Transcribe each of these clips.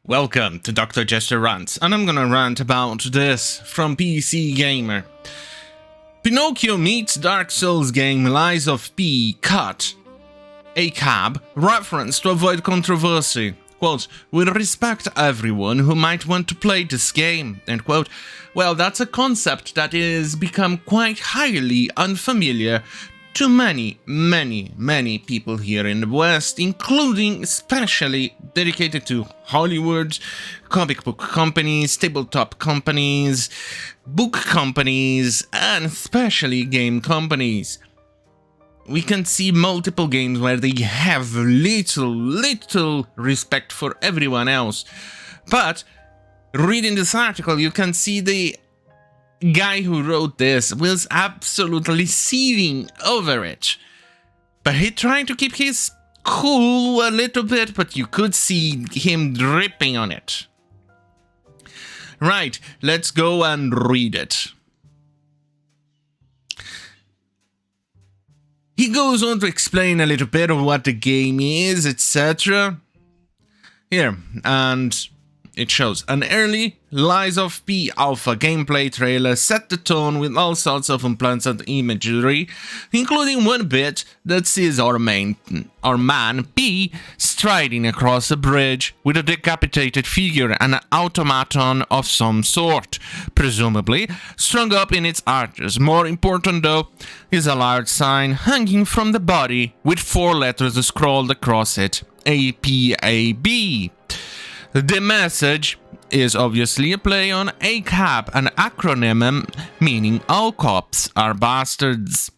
Welcome to Dr. Jester Rants, and I'm gonna rant about this from PC Gamer. Pinocchio meets Dark Souls game liesofP cut. Acab reference to avoid controversy. Quote, "We respect everyone who might want to play this game." End quote. Well, that's a concept that is become quite highly unfamiliar to many people here in the West, including especially dedicated to Hollywood, comic book companies, tabletop companies, book companies, and especially game companies. We can see multiple games where they have little respect for everyone else. But reading this article, you can see the guy who wrote this was absolutely seething over it. But he tried to keep his cool a little bit, but you could see him dripping on it. Right, let's go and read it. He goes on to explain a little bit of what the game is, etc. Here, and it shows an early liesofP alpha gameplay trailer set the tone with all sorts of unpleasant imagery, including one bit that sees our man P striding across a bridge with a decapitated figure and an automaton of some sort, presumably strung up in its arches. More important though is a large sign hanging from the body with 4 letters scrawled across it, APAB. The message is obviously a play on Acab, an acronym meaning all cops are bastards.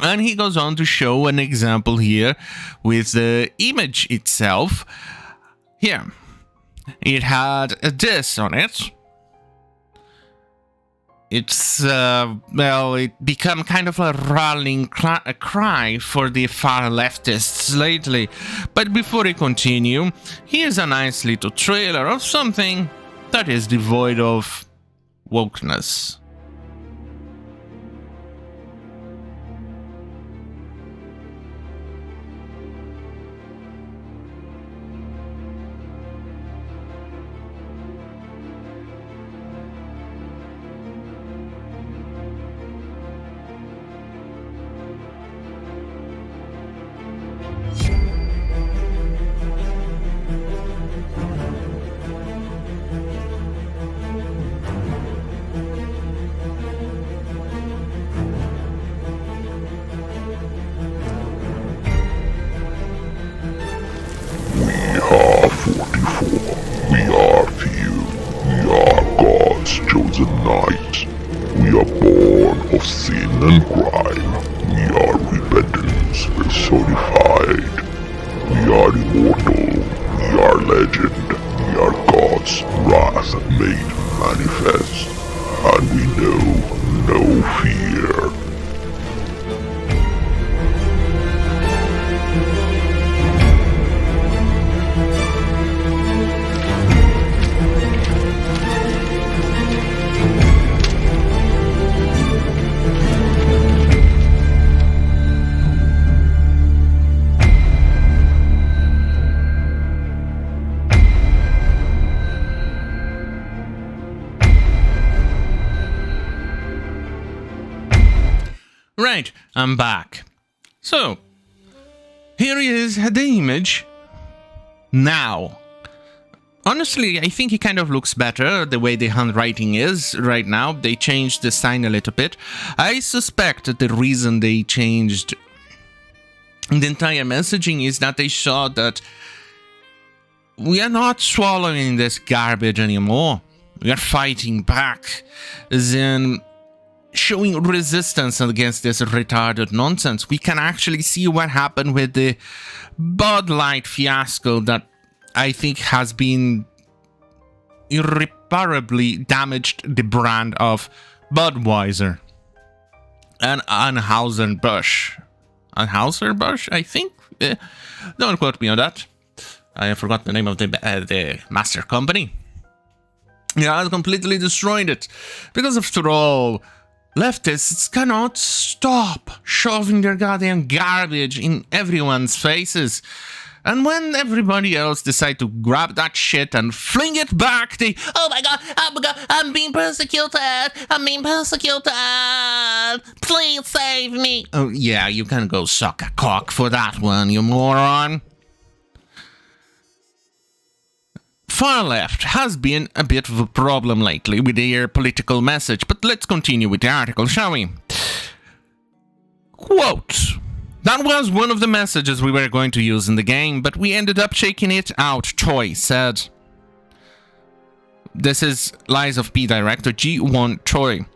And he goes on to show an example here with the image itself. Here, it had a diss on it. It's, it become kind of a rallying cry for the far leftists lately. But before we continue, here's a nice little trailer of something that is devoid of wokeness. We are few, we are God's chosen knights. We are born of sin and crime. We are repentance personified. We are immortal, we are legend. We are God's wrath made manifest. And we know no fear. Right, I'm back. So, here is the image now. Honestly, I think it kind of looks better the way the handwriting is right now. They changed the sign a little bit. I suspect that the reason they changed the entire messaging is that they saw that we are not swallowing this garbage anymore. We are fighting back, as in showing resistance against this retarded nonsense. We can actually see what happened with the Bud Light fiasco that I think has been irreparably damaged the brand of Budweiser and Anheuser-Busch. Anheuser-Busch, I think? Don't quote me on that. I forgot the name of the master company. Yeah, I completely destroyed it. Because after all, leftists cannot stop shoving their goddamn garbage in everyone's faces. And when everybody else decide to grab that shit and fling it back, they, oh my god, I'm being persecuted, please save me. Oh yeah, you can go suck a cock for that one, you moron. Far left has been a bit of a problem lately with their political message, but let's continue with the article, shall we? Quote. That was one of the messages we were going to use in the game, but we ended up shaking it out, Choi said. This is liesofP director G1 Choi.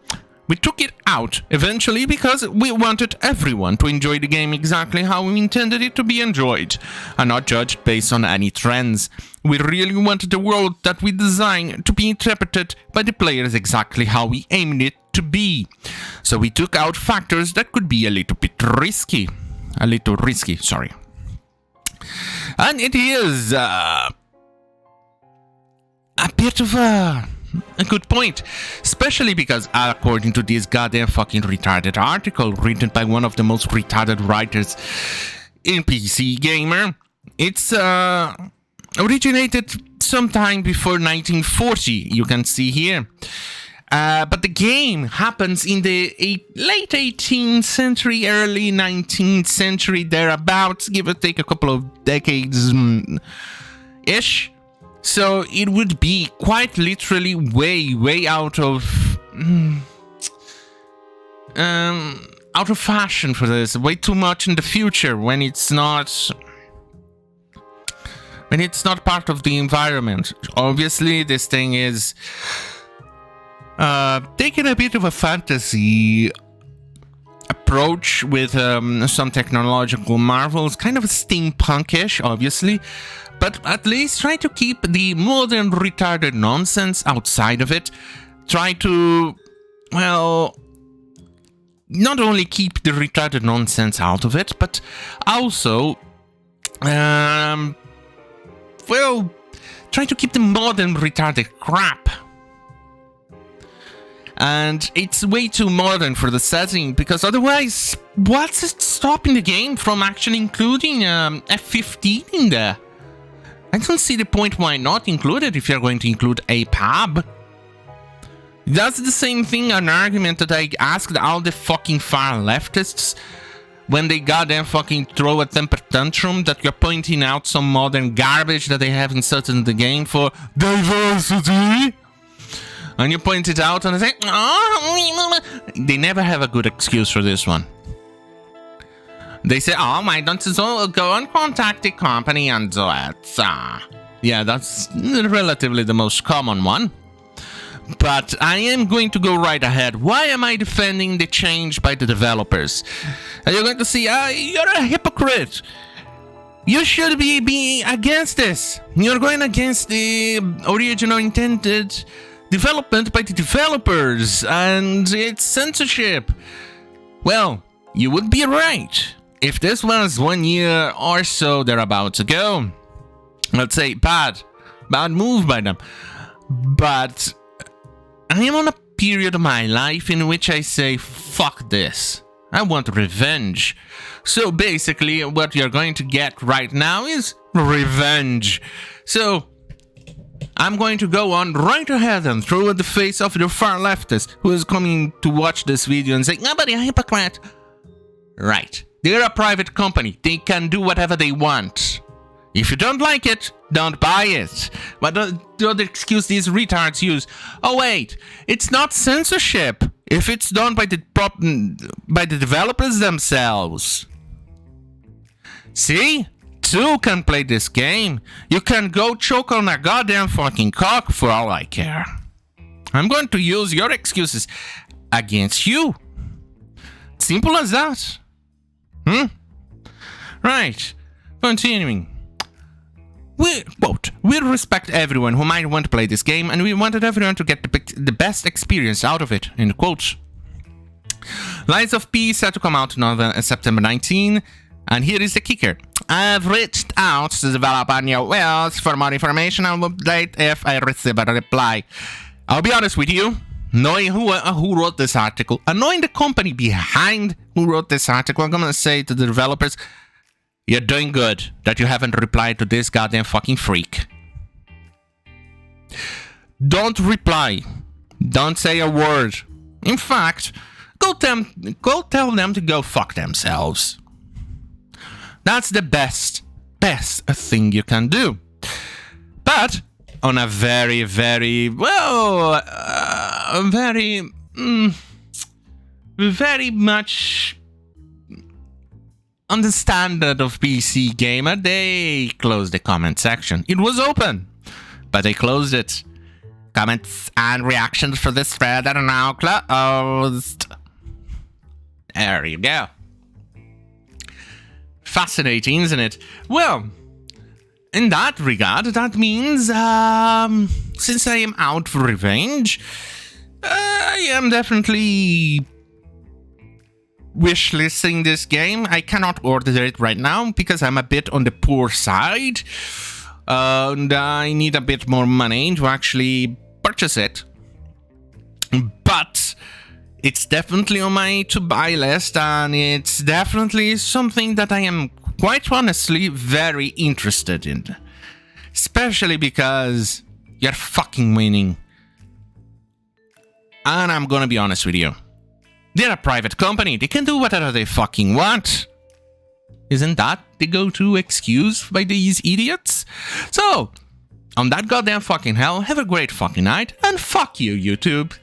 We took it out eventually because we wanted everyone to enjoy the game exactly how we intended it to be enjoyed, and not judged based on any trends. We really wanted the world that we designed to be interpreted by the players exactly how we aimed it to be. So we took out factors that could be a little risky, sorry. And it is a bit of a good point, especially because according to this goddamn fucking retarded article written by one of the most retarded writers in PC Gamer, it's originated sometime before 1940, you can see here. But the game happens in the late 18th century, early 19th century, thereabouts, give or take a couple of decades-ish. So it would be quite literally way out of fashion for this. Way too much in the future when it's not part of the environment. Obviously, this thing is taking a bit of a fantasy approach with some technological marvels, kind of steampunkish, obviously, but at least try to keep the modern retarded nonsense outside of it. Try to, well, not only keep the retarded nonsense out of it, but also, well, try to keep the modern retarded crap. And it's way too modern for the setting, because otherwise, what's it stopping the game from actually including F15 in there? I don't see the point why not include it if you're going to include Apab. That's the same thing, an argument that I asked all the fucking far leftists when they goddamn fucking throw a temper tantrum that you're pointing out some modern garbage that they have inserted in the game for diversity. And you point it out and they say, oh, they never have a good excuse for this one. They say, oh, why don't you go and contact the company and do it? Yeah, that's relatively the most common one. But I am going to go right ahead. Why am I defending the change by the developers? And you're going to see, you're a hypocrite. You should be against this. You're going against the original intended development by the developers, and it's censorship. Well, you would be right. If this was 1 year or so thereabouts ago, let's say bad move by them. But I am on a period of my life in which I say, fuck this. I want revenge. So basically, what you're going to get right now is revenge. So I'm going to go on right ahead and throw at the face of the far leftist who is coming to watch this video and say, nobody a hypocrite. Right. They're a private company. They can do whatever they want. If you don't like it, don't buy it. But the other excuse these retards use, oh wait, it's not censorship if it's done by the developers themselves. See? Two can play this game. You can go choke on a goddamn fucking cock for all I care. I'm going to use your excuses against you. Simple as that. Right. Continuing. We respect everyone who might want to play this game, and we wanted everyone to get the best experience out of it, in quotes. liesofP set to come out on September 19, and here is the kicker. I've reached out to developer New Wells for more information. I will update if I receive a reply. I'll be honest with you, knowing who wrote this article, and knowing the company behind who wrote this article, I'm going to say to the developers, You're doing good that you haven't replied to this goddamn fucking freak. Don't reply. Don't say a word. In fact, go tell them to go fuck themselves. That's the best thing you can do. But on a very, very, well, very much on the standard of PC Gamer, they closed the comment section. It was open, but they closed it. Comments and reactions for this thread are now closed. There you go. Fascinating, isn't it? Well, in that regard, that means, since I am out for revenge, I am definitely wishlisting this game. I cannot order it right now because I'm a bit on the poor side. And I need a bit more money to actually purchase it. But it's definitely on my to-buy list, and it's definitely something that I am quite honestly very interested in. Especially because you're fucking winning. And I'm gonna be honest with you. They're a private company. They can do whatever they fucking want. Isn't that the go-to excuse by these idiots? So, on that goddamn fucking hell, have a great fucking night, and fuck you, YouTube.